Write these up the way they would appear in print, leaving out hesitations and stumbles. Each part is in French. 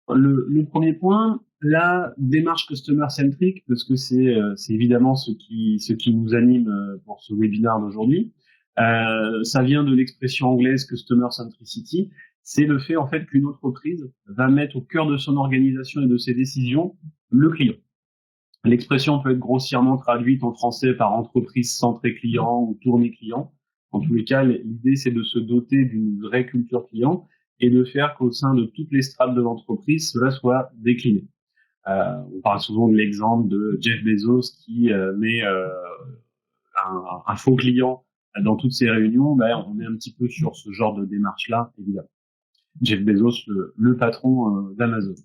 Le premier point, la démarche customer-centric, parce que c'est évidemment ce qui nous anime pour ce webinaire d'aujourd'hui. Ça vient de l'expression anglaise customer centricity. C'est le fait en fait qu'une entreprise va mettre au cœur de son organisation et de ses décisions le client. L'expression peut être grossièrement traduite en français par entreprise centrée client ou tournée client. En tous les cas, l'idée c'est de se doter d'une vraie culture client et de faire qu'au sein de toutes les strates de l'entreprise, cela soit décliné. On parle souvent de l'exemple de Jeff Bezos qui met un faux client dans toutes ses réunions. Ben, on est un petit peu sur ce genre de démarche-là, évidemment. Jeff Bezos, le patron d'Amazon.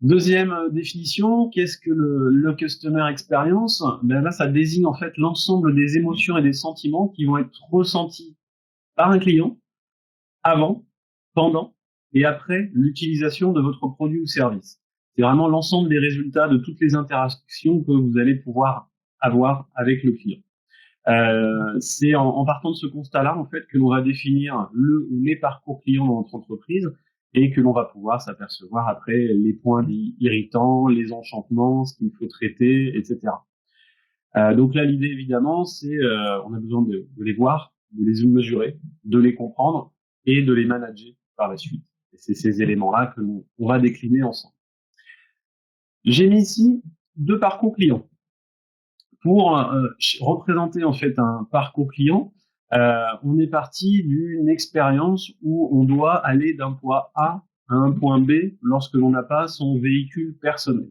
Deuxième définition, qu'est-ce que le customer experience? Ben là, ça désigne en fait l'ensemble des émotions et des sentiments qui vont être ressentis par un client avant, pendant et après l'utilisation de votre produit ou service. C'est vraiment l'ensemble des résultats de toutes les interactions que vous allez pouvoir avoir avec le client. C'est en partant de ce constat-là, en fait, que l'on va définir le ou les parcours clients dans notre entreprise et que l'on va pouvoir s'apercevoir après les points irritants, les enchantements, ce qu'il faut traiter, etc. Donc là, l'idée, évidemment, c'est on a besoin de les voir, de les mesurer, de les comprendre et de les manager par la suite. Et c'est ces éléments-là que on va décliner ensemble. J'ai mis ici 2 parcours clients. Pour représenter en fait un parcours client, on est parti d'une expérience où on doit aller d'un point A à un point B lorsque l'on n'a pas son véhicule personnel.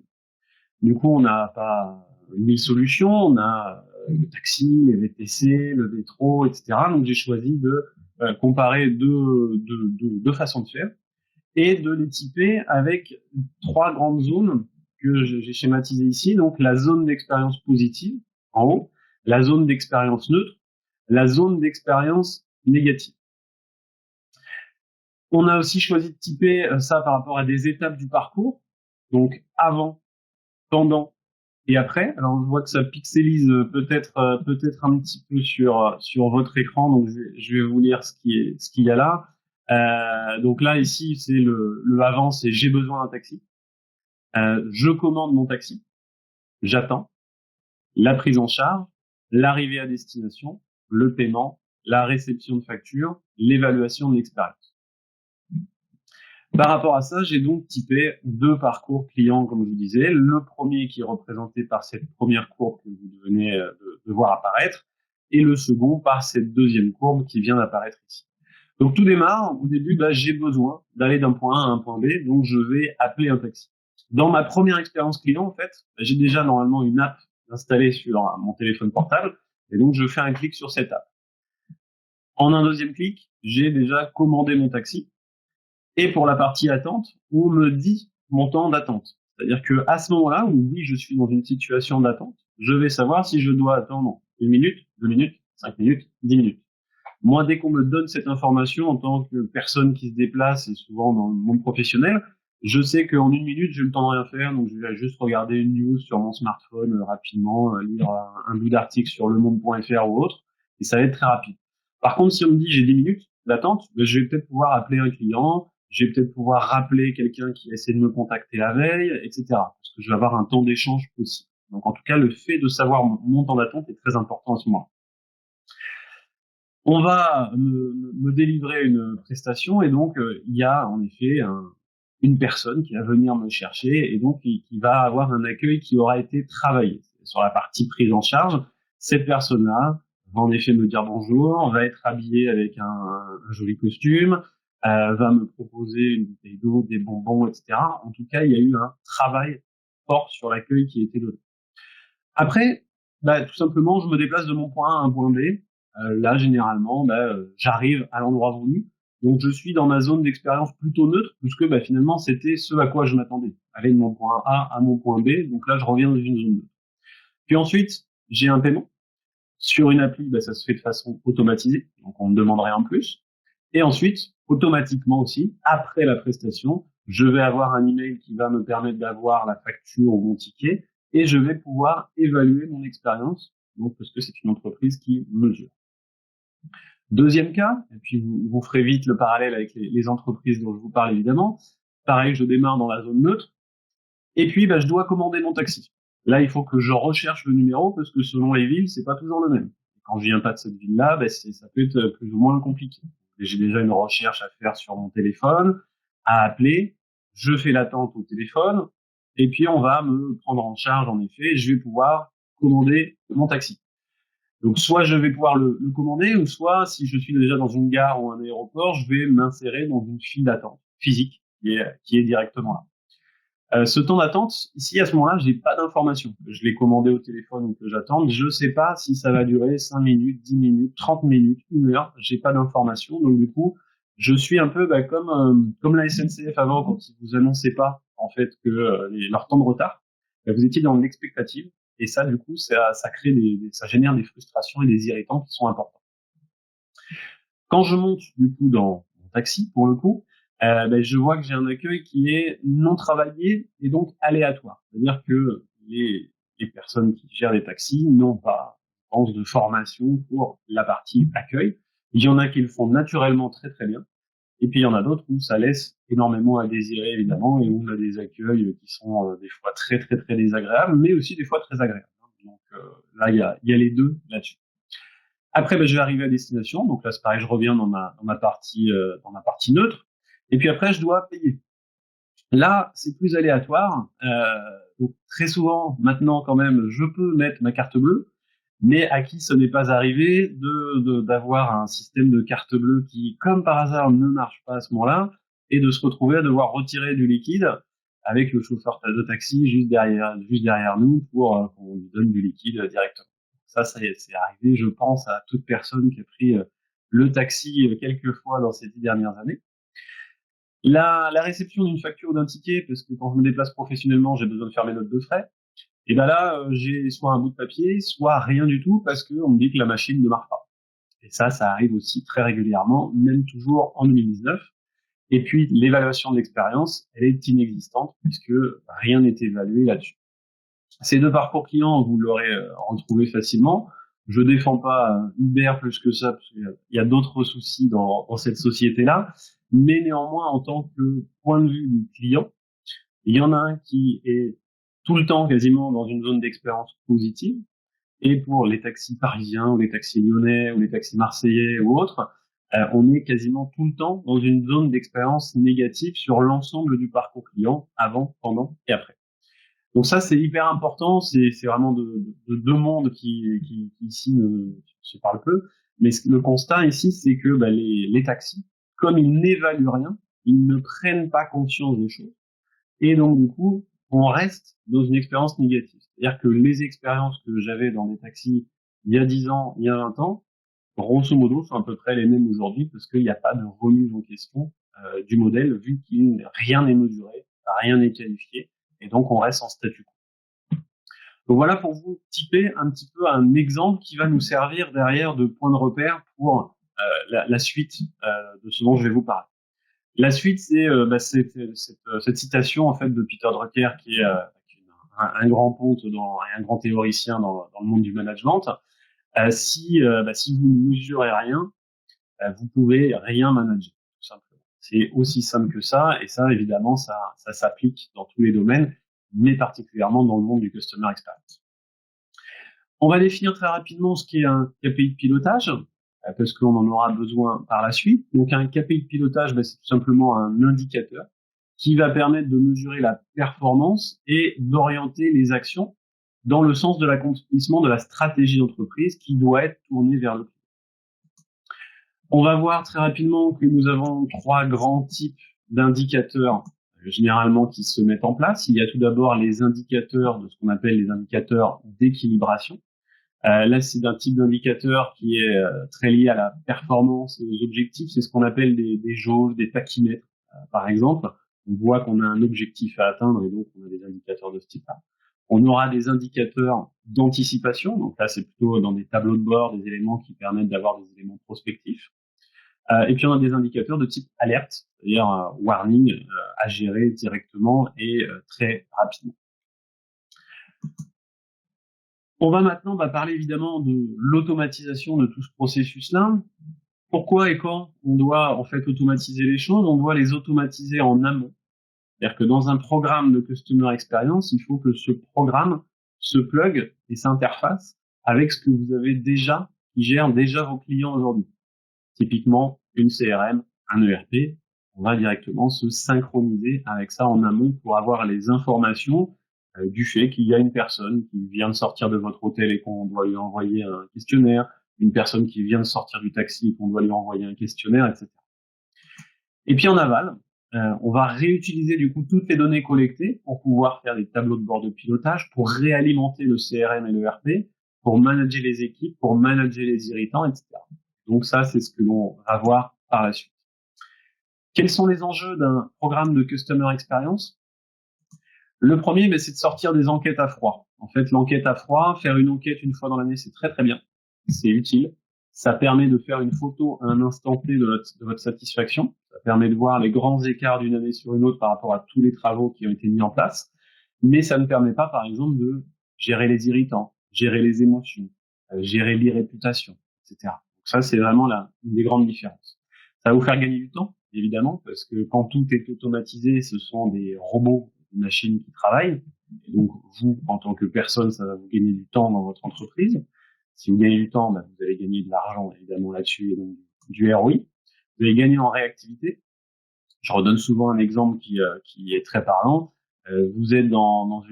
Du coup, on n'a pas 1000 solutions, on a le taxi, les VTC, le métro, etc. Donc j'ai choisi de comparer deux façons de faire et de les typer avec 3 grandes zones que j'ai schématisées ici. Donc la zone d'expérience positive en haut, la zone d'expérience neutre, la zone d'expérience négative. On a aussi choisi de typer ça par rapport à des étapes du parcours, donc avant, pendant et après. Alors je vois que ça pixelise peut-être un petit peu sur votre écran, donc je vais vous lire ce qu'il y a là. Donc là ici c'est le avant, c'est j'ai besoin d'un taxi. Je commande mon taxi, j'attends, la prise en charge, l'arrivée à destination, le paiement, la réception de facture, l'évaluation de l'expérience. Par rapport à ça, j'ai donc typé 2 parcours clients, comme je vous disais. Le premier qui est représenté par cette première courbe que vous venez de voir apparaître, et le second par cette deuxième courbe qui vient d'apparaître ici. Donc tout démarre, au début, j'ai besoin d'aller d'un point A à un point B, donc je vais appeler un taxi. Dans ma première expérience client, en fait, j'ai déjà normalement une app installée sur mon téléphone portable, et donc je fais un clic sur cette app. En un deuxième clic, j'ai déjà commandé mon taxi, et pour la partie attente, on me dit mon temps d'attente. C'est-à-dire que à ce moment-là, où oui, je suis dans une situation d'attente, je vais savoir si je dois attendre 1 minute, 2 minutes, 5 minutes, 10 minutes. Moi, dès qu'on me donne cette information en tant que personne qui se déplace et souvent dans le monde professionnel, je sais qu'en 1 minute, j'ai le temps de rien faire, donc je vais juste regarder une news sur mon smartphone rapidement, lire un bout d'article sur lemonde.fr ou autre, et ça va être très rapide. Par contre, si on me dit j'ai 10 minutes d'attente, je vais peut-être pouvoir appeler un client, je vais peut-être pouvoir rappeler quelqu'un qui a essayé de me contacter la veille, etc. Parce que je vais avoir un temps d'échange possible. Donc en tout cas, le fait de savoir mon temps d'attente est très important à ce moment-là. On va me délivrer une prestation et donc il y a en effet une personne qui va venir me chercher et donc qui va avoir un accueil qui aura été travaillé. Sur la partie prise en charge, cette personne-là va en effet me dire bonjour, va être habillée avec un joli costume, va me proposer une bouteille d'eau, des bonbons, etc. En tout cas, il y a eu un travail fort sur l'accueil qui a été donné. Après, tout simplement, je me déplace de mon point A à un point B. Là, généralement, j'arrive à l'endroit voulu. Donc, je suis dans ma zone d'expérience plutôt neutre, puisque finalement, c'était ce à quoi je m'attendais. Aller de mon point A à mon point B. Donc là, je reviens dans une zone neutre. Puis ensuite, j'ai un paiement. Sur une appli, ça se fait de façon automatisée. Donc, on ne demande rien en plus. Et ensuite, automatiquement aussi, après la prestation, je vais avoir un email qui va me permettre d'avoir la facture ou mon ticket et je vais pouvoir évaluer mon expérience, donc parce que c'est une entreprise qui mesure. Deuxième cas, et puis vous ferez vite le parallèle avec les entreprises dont je vous parle évidemment, pareil, je démarre dans la zone neutre. Et puis, je dois commander mon taxi. Là, il faut que je recherche le numéro parce que selon les villes, c'est pas toujours le même. Quand je viens pas de cette ville-là, ça peut être plus ou moins compliqué. Et j'ai déjà une recherche à faire sur mon téléphone, à appeler. Je fais l'attente au téléphone. Et puis, on va me prendre en charge, en effet. Je vais pouvoir commander mon taxi. Donc, soit je vais pouvoir le commander, ou soit, si je suis déjà dans une gare ou un aéroport, je vais m'insérer dans une file d'attente physique qui est directement là. Ce temps d'attente, ici, à ce moment-là, j'ai pas d'information. Je l'ai commandé au téléphone ou que j'attende. Je sais pas si ça va durer 5 minutes, 10 minutes, 30 minutes, 1 heure. J'ai pas d'information. Donc, du coup, je suis un peu comme la SNCF avant, quand ils vous annonçaient pas, en fait, que leur temps de retard, vous étiez dans l'expectative. Et ça, du coup, ça crée ça génère des frustrations et des irritants qui sont importants. Quand je monte, du coup, dans mon taxi, pour le coup, je vois que j'ai un accueil qui est non travaillé et donc aléatoire. C'est-à-dire que les personnes qui gèrent les taxis n'ont pas, je pense, de formation pour la partie accueil. Il y en a qui le font naturellement très très bien. Et puis il y en a d'autres où ça laisse énormément à désirer, évidemment, et où on a des accueils qui sont des fois très très très désagréables, mais aussi des fois très agréables. Donc là, il y a les deux là-dessus. Après, je vais arriver à destination. Donc là, c'est pareil, je reviens dans ma partie neutre. Et puis après, je dois payer. Là, c'est plus aléatoire. Donc très souvent, maintenant quand même, je peux mettre ma carte bleue, mais à qui ce n'est pas arrivé d'avoir un système de carte bleue qui, comme par hasard, ne marche pas à ce moment-là, et de se retrouver à devoir retirer du liquide avec le chauffeur de taxi juste derrière nous pour qu'on lui donne du liquide directement. Ça c'est arrivé, je pense, à toute personne qui a pris le taxi quelques fois dans ces 10 dernières années. La réception d'une facture ou d'un ticket, parce que quand je me déplace professionnellement, j'ai besoin de faire mes notes de frais. Et là, j'ai soit un bout de papier, soit rien du tout, parce qu'on me dit que la machine ne marche pas. Et ça arrive aussi très régulièrement, même toujours en 2019. Et puis, l'évaluation de l'expérience, elle est inexistante, puisque rien n'est évalué là-dessus. Ces deux parcours clients, vous l'aurez retrouvé facilement. Je défends pas Uber plus que ça, parce qu'il y a d'autres soucis dans cette société-là. Mais néanmoins, en tant que point de vue du client, il y en a un qui est tout le temps quasiment dans une zone d'expérience positive. Et pour les taxis parisiens, ou les taxis lyonnais, ou les taxis marseillais ou autres, on est quasiment tout le temps dans une zone d'expérience négative sur l'ensemble du parcours client, avant, pendant et après. Donc ça, c'est hyper important. C'est vraiment de deux mondes qui ici ne se parlent peu. Mais le constat ici, c'est que les taxis, comme ils n'évaluent rien, ils ne prennent pas conscience des choses. Et donc, du coup, on reste dans une expérience négative. C'est-à-dire que les expériences que j'avais dans des taxis il y a 10 ans, il y a 20 ans, grosso modo, sont à peu près les mêmes aujourd'hui parce qu'il n'y a pas de remise en question du modèle vu qu'il rien n'est mesuré, rien n'est qualifié, et donc on reste en statu quo. Donc voilà pour vous typer un petit peu un exemple qui va nous servir derrière de point de repère pour la suite de ce dont je vais vous parler. La suite, c'est cette citation en fait de Peter Drucker, qui est un grand ponte un grand théoricien dans le monde du management. Si vous ne mesurez rien, vous pouvez rien manager, tout simplement. C'est aussi simple que ça, et ça évidemment ça s'applique dans tous les domaines, mais particulièrement dans le monde du customer experience. On va définir très rapidement ce qu'est un KPI de pilotage, parce qu'on en aura besoin par la suite. Donc un KPI de pilotage, c'est tout simplement un indicateur qui va permettre de mesurer la performance et d'orienter les actions dans le sens de l'accomplissement de la stratégie d'entreprise qui doit être tournée vers le client. On va voir très rapidement que nous avons 3 grands types d'indicateurs généralement qui se mettent en place. Il y a tout d'abord les indicateurs de ce qu'on appelle les indicateurs d'équilibration. Là, c'est un type d'indicateur qui est très lié à la performance et aux objectifs. C'est ce qu'on appelle des jauges, des tachymètres, par exemple. On voit qu'on a un objectif à atteindre et donc on a des indicateurs de ce type-là. On aura des indicateurs d'anticipation. Donc là, c'est plutôt dans des tableaux de bord, des éléments qui permettent d'avoir des éléments prospectifs. Et puis on a des indicateurs de type alerte, c'est-à-dire warning à gérer directement et très rapidement. On va maintenant parler évidemment de l'automatisation de tout ce processus-là. Pourquoi et quand on doit en fait automatiser les choses? On doit les automatiser en amont. C'est-à-dire que dans un programme de Customer Experience, il faut que ce programme se plug et s'interface avec ce que vous avez déjà, qui gère déjà vos clients aujourd'hui. Typiquement, une CRM, un ERP, on va directement se synchroniser avec ça en amont pour avoir les informations du fait qu'il y a une personne qui vient de sortir de votre hôtel et qu'on doit lui envoyer un questionnaire, une personne qui vient de sortir du taxi et qu'on doit lui envoyer un questionnaire, etc. Et puis en aval, on va réutiliser du coup toutes les données collectées pour pouvoir faire des tableaux de bord de pilotage, pour réalimenter le CRM et le ERP, pour manager les équipes, pour manager les irritants, etc. Donc ça, c'est ce que l'on va voir par la suite. Quels sont les enjeux d'un programme de Customer Experience? Le premier, c'est de sortir des enquêtes à froid. En fait, l'enquête à froid, faire une enquête une fois dans l'année, c'est très très bien. C'est utile. Ça permet de faire une photo à un instant T de votre satisfaction. Ça permet de voir les grands écarts d'une année sur une autre par rapport à tous les travaux qui ont été mis en place. Mais ça ne permet pas, par exemple, de gérer les irritants, gérer les émotions, gérer l'irréputation, etc. Donc ça, c'est vraiment une des grandes différences. Ça va vous faire gagner du temps, évidemment, parce que quand tout est automatisé, ce sont des robots, des machines qui travaillent. Et donc, vous, en tant que personne, ça va vous gagner du temps dans votre entreprise. Si vous gagnez du temps, vous allez gagner de l'argent, évidemment, là-dessus, et donc du ROI. Vous allez gagner en réactivité. Je redonne souvent un exemple qui est très parlant. Vous êtes dans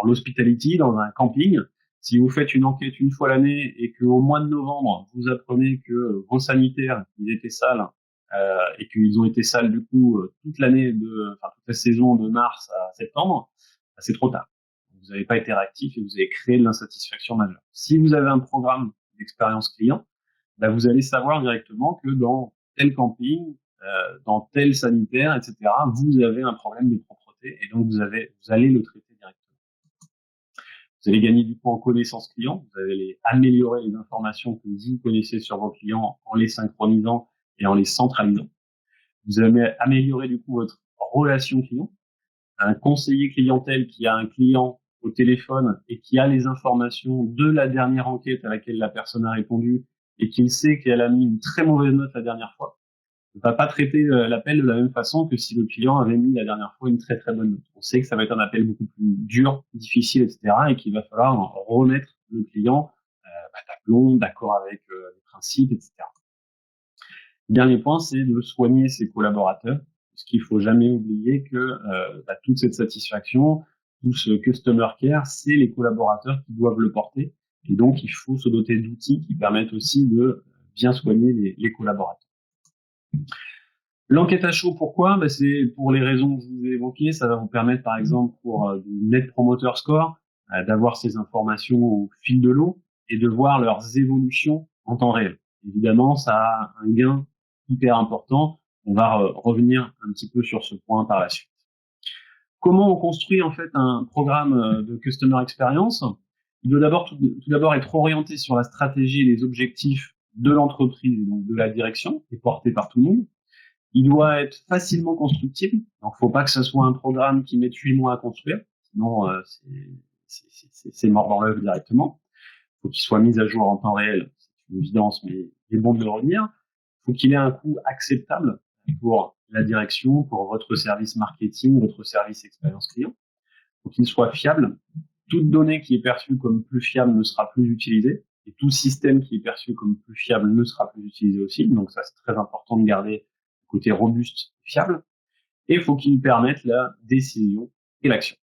l'hospitality, dans un camping. Si vous faites une enquête une fois l'année et qu'au mois de novembre, vous apprenez que vos sanitaires, ils étaient sales, et qu'ils ont été sales du coup toute la saison de mars à septembre, c'est trop tard. Vous n'avez pas été réactif et vous avez créé de l'insatisfaction majeure. Si vous avez un programme d'expérience client, vous allez savoir directement que dans tel camping, dans tel sanitaire, etc., vous avez un problème de propreté et donc vous allez le traiter directement. Vous allez gagner du coup en connaissance client, vous allez améliorer les informations que vous connaissez sur vos clients en les synchronisant et en les centralisant. Vous allez améliorer du coup votre relation client. Un conseiller clientèle qui a un client au téléphone et qui a les informations de la dernière enquête à laquelle la personne a répondu et qu'il sait qu'elle a mis une très mauvaise note la dernière fois, ne va pas traiter l'appel de la même façon que si le client avait mis la dernière fois une très très bonne note. On sait que ça va être un appel beaucoup plus dur, difficile, etc. et qu'il va falloir remettre le client d'aplomb, d'accord avec les principes, etc. Dernier point, c'est de soigner ses collaborateurs, parce qu'il faut jamais oublier que toute cette satisfaction, tout ce customer care, c'est les collaborateurs qui doivent le porter, et donc il faut se doter d'outils qui permettent aussi de bien soigner les collaborateurs. L'enquête à chaud, pourquoi? C'est pour les raisons que je vous ai évoquées. Ça va vous permettre, par exemple, pour du Net Promoter Score, d'avoir ces informations au fil de l'eau et de voir leurs évolutions en temps réel. Évidemment, ça a un gain hyper important. On va revenir un petit peu sur ce point par la suite. Comment on construit en fait un programme de Customer Experience? Il doit tout d'abord être orienté sur la stratégie et les objectifs de l'entreprise, donc de la direction, et porté par tout le monde. Il doit être facilement constructible. Donc, faut pas que ce soit un programme qui mette 8 mois à construire. Sinon, c'est mort dans l'œuf directement. Faut qu'il soit mis à jour en temps réel. C'est une évidence, mais il est bon de le retenir. Faut qu'il ait un coût acceptable pour la direction, pour votre service marketing, votre service expérience client. Faut qu'il soit fiable. Toute donnée qui est perçue comme plus fiable ne sera plus utilisée. Et tout système qui est perçu comme plus fiable ne sera plus utilisé aussi. Donc, ça, c'est très important de garder côté robuste et fiable, et il faut qu'il permette la décision et l'action.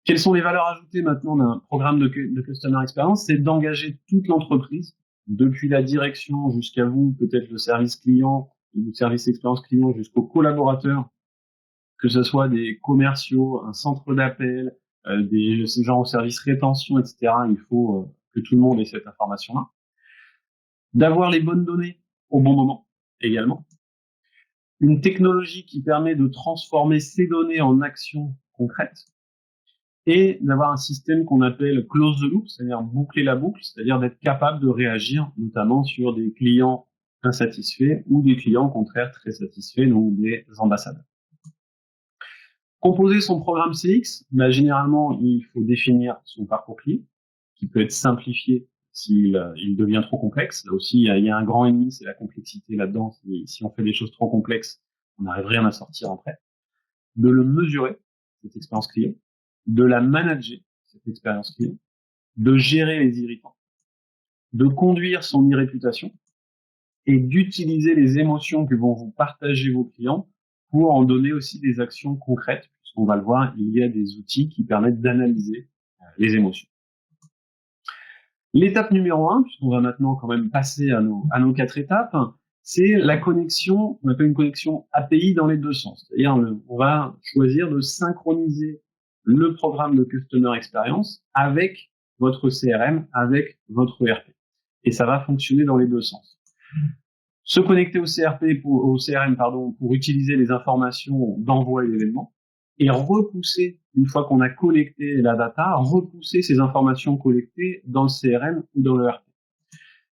Quelles sont les valeurs ajoutées maintenant d'un programme de Customer Experience? C'est d'engager toute l'entreprise, depuis la direction jusqu'à vous, peut-être le service client, le service expérience client, jusqu'aux collaborateurs, que ce soit des commerciaux, un centre d'appel, des gens au service rétention, etc. Il faut que tout le monde ait cette information-là. D'avoir les bonnes données au bon moment également. Une technologie qui permet de transformer ces données en actions concrètes et d'avoir un système qu'on appelle close the loop, c'est-à-dire boucler la boucle, c'est-à-dire d'être capable de réagir notamment sur des clients insatisfaits ou des clients au contraire très satisfaits, donc des ambassadeurs. Composer son programme CX, généralement il faut définir son parcours client qui peut être simplifié s'il devient trop complexe. Là aussi, il y a un grand ennemi, c'est la complexité là-dedans. Si on fait des choses trop complexes, on n'arrive rien à sortir après, de le mesurer, cette expérience client, de la manager, cette expérience client, de gérer les irritants, de conduire son e-réputation et d'utiliser les émotions que vont vous partager vos clients pour en donner aussi des actions concrètes. Puisqu'on va le voir, il y a des outils qui permettent d'analyser les émotions. L'étape numéro 1, puisqu'on va maintenant quand même passer à nos 4 étapes, c'est la connexion, on appelle une connexion API dans les deux sens. C'est-à-dire, on va choisir de synchroniser le programme de Customer Experience avec votre CRM, avec votre ERP. Et ça va fonctionner dans les deux sens. Se connecter au CRM pour utiliser les informations d'envoi et d'événements et repousser, une fois qu'on a collecté la data, repousser ces informations collectées dans le CRM ou dans le ERP.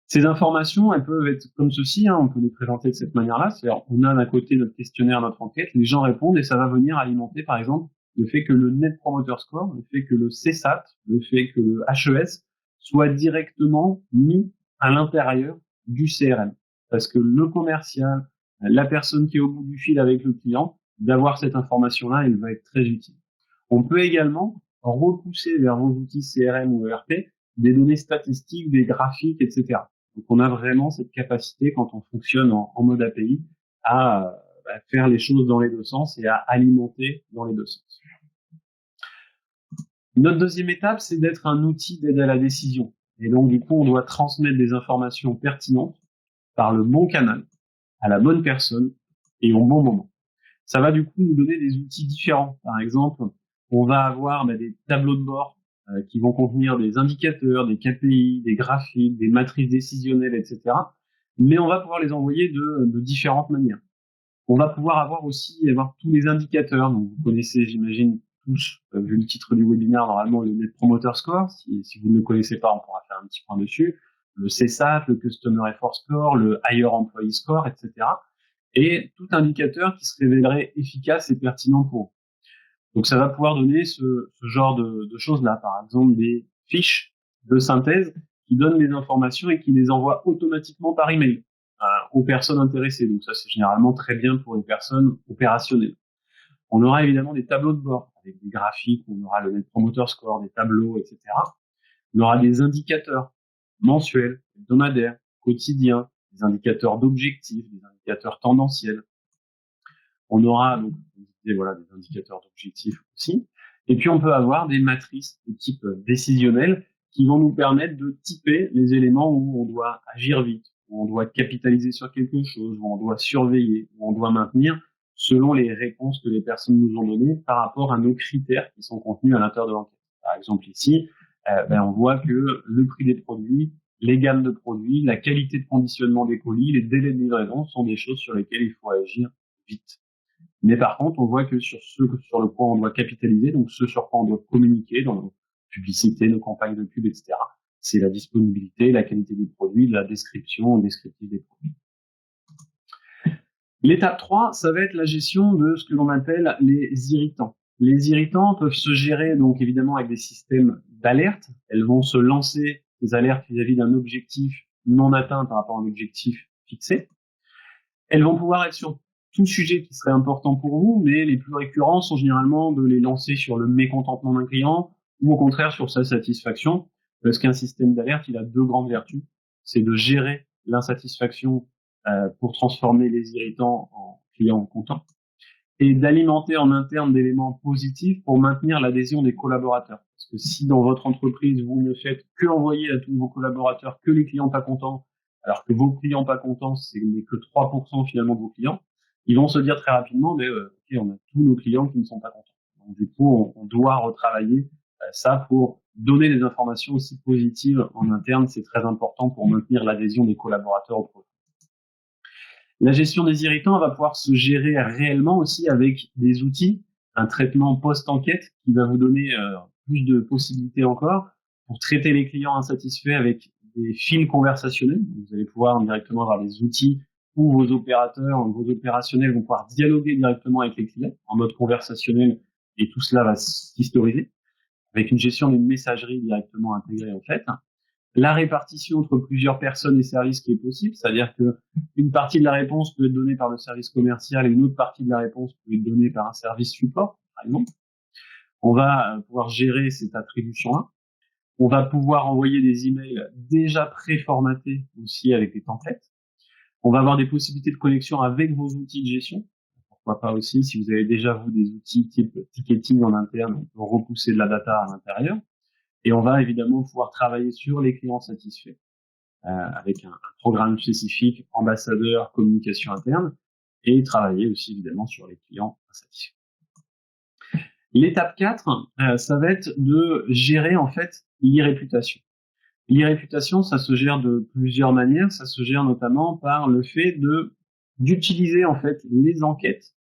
Ces informations, elles peuvent être comme ceci, on peut les présenter de cette manière-là, c'est-à-dire on a d'un côté notre questionnaire, notre enquête, les gens répondent et ça va venir alimenter par exemple le fait que le Net Promoter Score, le fait que le CSAT, le fait que le HES soit directement mis à l'intérieur du CRM. Parce que le commercial, la personne qui est au bout du fil avec le client, d'avoir cette information-là, elle va être très utile. On peut également repousser vers vos outils CRM ou ERP des données statistiques, des graphiques, etc. Donc on a vraiment cette capacité, quand on fonctionne en mode API, à faire les choses dans les deux sens et à alimenter dans les deux sens. Notre deuxième étape, c'est d'être un outil d'aide à la décision. Et donc du coup, on doit transmettre des informations pertinentes par le bon canal, à la bonne personne et au bon moment. Ça va du coup nous donner des outils différents. Par exemple, on va avoir des tableaux de bord qui vont contenir des indicateurs, des KPI, des graphiques, des matrices décisionnelles, etc. Mais on va pouvoir les envoyer de différentes manières. On va pouvoir avoir tous les indicateurs. Donc vous connaissez, j'imagine, tous, vu le titre du webinaire, normalement, le Net Promoter Score. Si vous ne le connaissez pas, on pourra faire un petit point dessus. Le CSAT, le Customer Effort Score, le Higher Employee Score, etc. Et tout indicateur qui se révélerait efficace et pertinent pour vous. Donc ça va pouvoir donner ce genre de choses-là, par exemple des fiches de synthèse qui donnent les informations et qui les envoient automatiquement par email aux personnes intéressées. Donc ça, c'est généralement très bien pour les personnes opérationnelles. On aura évidemment des tableaux de bord avec des graphiques, on aura le Net Promoter Score, des tableaux, etc. On aura des indicateurs mensuels, hebdomadaires, quotidiens, des indicateurs d'objectifs, des indicateurs tendanciels. On aura donc des indicateurs d'objectifs aussi. Et puis on peut avoir des matrices de type décisionnel qui vont nous permettre de typer les éléments où on doit agir vite, où on doit capitaliser sur quelque chose, où on doit surveiller, où on doit maintenir selon les réponses que les personnes nous ont données par rapport à nos critères qui sont contenus à l'intérieur de l'enquête. Par exemple ici, on voit que le prix des produits, les gammes de produits, la qualité de conditionnement des colis, les délais de livraison sont des choses sur lesquelles il faut agir vite. Mais par contre, on voit que sur le quoi on doit capitaliser, donc ce sur quoi on doit communiquer dans nos publicités, nos campagnes de pub, etc., c'est la disponibilité, la qualité des produits, la description descriptive des produits. L'étape 3, ça va être la gestion de ce que l'on appelle les irritants. Les irritants peuvent se gérer donc évidemment avec des systèmes d'alerte. Elles vont se lancer des alertes vis-à-vis d'un objectif non atteint par rapport à un objectif fixé. Elles vont pouvoir être sur tout sujet qui serait important pour vous, mais les plus récurrents sont généralement de les lancer sur le mécontentement d'un client ou au contraire sur sa satisfaction, parce qu'un système d'alerte, il a deux grandes vertus. C'est de gérer l'insatisfaction pour transformer les irritants en clients contents et d'alimenter en interne d'éléments positifs pour maintenir l'adhésion des collaborateurs. Parce que si dans votre entreprise, vous ne faites que envoyer à tous vos collaborateurs que les clients pas contents, alors que vos clients pas contents, c'est que 3% finalement de vos clients, ils vont se dire très rapidement, mais ok, on a tous nos clients qui ne sont pas contents. Donc du coup, on doit retravailler ça pour donner des informations aussi positives en interne. C'est très important pour maintenir l'adhésion des collaborateurs au projet. La gestion des irritants va pouvoir se gérer réellement aussi avec des outils, un traitement post-enquête qui va vous donner plus de possibilités encore pour traiter les clients insatisfaits avec des fils conversationnels. Vous allez pouvoir directement avoir des outils où vos opérationnels vont pouvoir dialoguer directement avec les clients en mode conversationnel et tout cela va s'historiser avec une gestion d'une messagerie directement intégrée en fait. la répartition entre plusieurs personnes et services qui est possible, c'est-à-dire que une partie de la réponse peut être donnée par le service commercial et une autre partie de la réponse peut être donnée par un service support, par exemple. On va pouvoir gérer cette attribution-là. On va pouvoir envoyer des emails déjà préformatés aussi avec des templates. On va avoir des possibilités de connexion avec vos outils de gestion. Pourquoi pas aussi, si vous avez déjà, vous, des outils type ticketing en interne, on peut repousser de la data à l'intérieur. Et on va évidemment pouvoir travailler sur les clients satisfaits avec un programme spécifique, ambassadeur, communication interne, et travailler aussi évidemment sur les clients insatisfaits. L'étape 4, ça va être de gérer en fait l'e-réputation. L'e-réputation, ça se gère de plusieurs manières. Ça se gère notamment par le fait d'utiliser en fait les enquêtes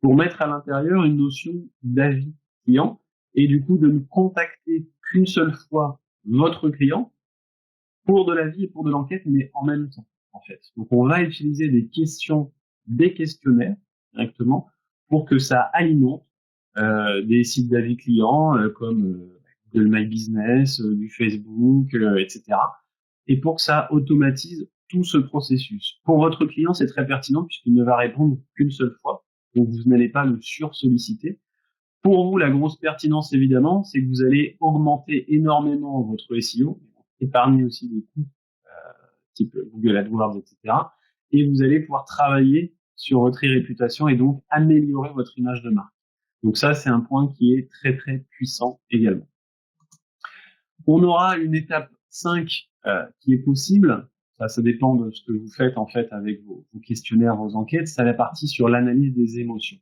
pour mettre à l'intérieur une notion d'avis client et du coup de ne contacter qu'une seule fois votre client pour de l'avis et pour de l'enquête, mais en même temps en fait. Donc on va utiliser des questions, des questionnaires directement pour que ça alimente des sites d'avis clients comme Google My Business, du Facebook, etc. Et pour que ça automatise tout ce processus. Pour votre client, c'est très pertinent puisqu'il ne va répondre qu'une seule fois. Donc, vous n'allez pas le sursolliciter. Pour vous, la grosse pertinence, évidemment, c'est que vous allez augmenter énormément votre SEO, épargner aussi des coûts type Google AdWords, etc. Et vous allez pouvoir travailler sur votre réputation et donc améliorer votre image de marque. Donc ça, c'est un point qui est très, très puissant également. On aura une étape 5 qui est possible. Ça dépend de ce que vous faites en fait avec vos questionnaires, vos enquêtes. C'est la partie sur l'analyse des émotions.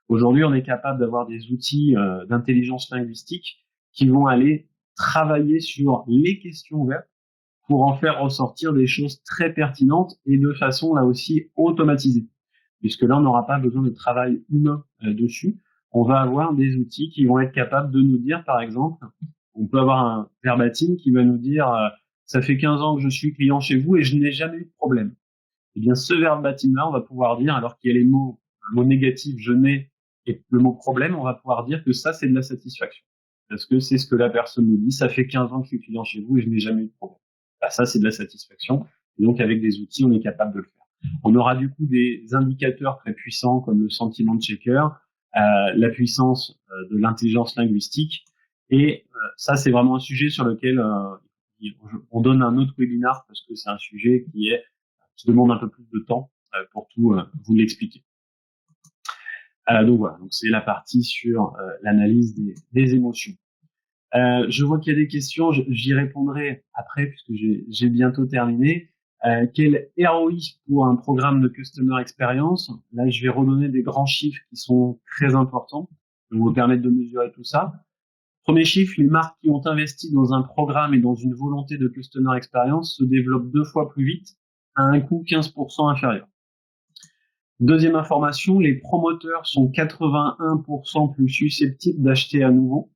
Aujourd'hui, on est capable d'avoir des outils d'intelligence linguistique qui vont aller travailler sur les questions ouvertes pour en faire ressortir des choses très pertinentes et de façon là aussi automatisée. Puisque là, on n'aura pas besoin de travail humain dessus. On va avoir des outils qui vont être capables de nous dire, par exemple, on peut avoir un verbatim qui va nous dire ça fait 15 ans que je suis client chez vous et je n'ai jamais eu de problème. Eh bien, ce verbatim-là, on va pouvoir dire, alors qu'il y a les mots, un mot négatif, je n'ai, et le mot problème, on va pouvoir dire que ça, c'est de la satisfaction. Parce que c'est ce que la personne nous dit, ça fait 15 ans que je suis client chez vous et je n'ai jamais eu de problème. Bah, ça, c'est de la satisfaction. Et donc, avec des outils, on est capable de le faire. On aura du coup des indicateurs très puissants comme le sentiment checker, la puissance de l'intelligence linguistique. Et ça, c'est vraiment un sujet sur lequel on donne un autre webinar parce que c'est un sujet qui demande un peu plus de temps pour tout vous l'expliquer. Donc voilà, donc c'est la partie sur l'analyse des émotions. Je vois qu'il y a des questions, j'y répondrai après puisque j'ai bientôt terminé. Quel ROI pour un programme de Customer Experience? Là, je vais redonner des grands chiffres qui sont très importants, qui vont vous permettre de mesurer tout ça. Premier chiffre, les marques qui ont investi dans un programme et dans une volonté de Customer Experience se développent 2 fois plus vite à un coût 15% inférieur. Deuxième information, les promoteurs sont 81% plus susceptibles d'acheter à nouveau.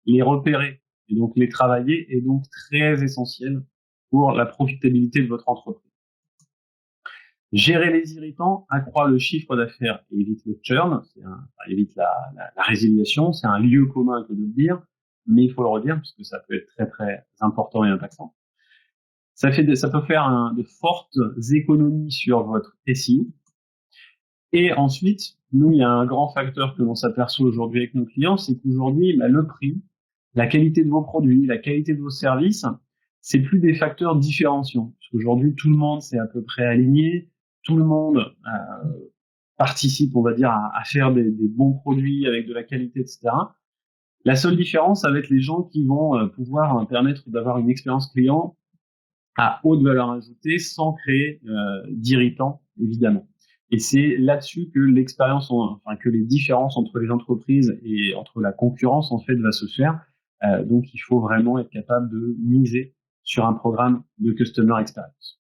Les repérer et donc les travailler est donc très essentiel pour la profitabilité de votre entreprise. Gérer les irritants accroît le chiffre d'affaires et évite le churn, évite la résiliation, c'est un lieu commun que de le dire, mais il faut le redire parce que ça peut être très très important et impactant. Ça peut faire de fortes économies sur votre SEO. Et ensuite, nous, il y a un grand facteur que l'on s'aperçoit aujourd'hui avec nos clients, c'est qu'aujourd'hui, le prix, la qualité de vos produits, la qualité de vos services, c'est plus des facteurs différenciants. Parce qu'aujourd'hui, tout le monde s'est à peu près aligné, tout le monde participe, on va dire, à faire des bons produits avec de la qualité, etc. La seule différence, ça va être les gens qui vont pouvoir permettre d'avoir une expérience client à haute valeur ajoutée sans créer d'irritants, évidemment. Et c'est là-dessus que que les différences entre les entreprises et entre la concurrence, en fait, va se faire. Donc, il faut vraiment être capable de miser sur un programme de Customer Experience.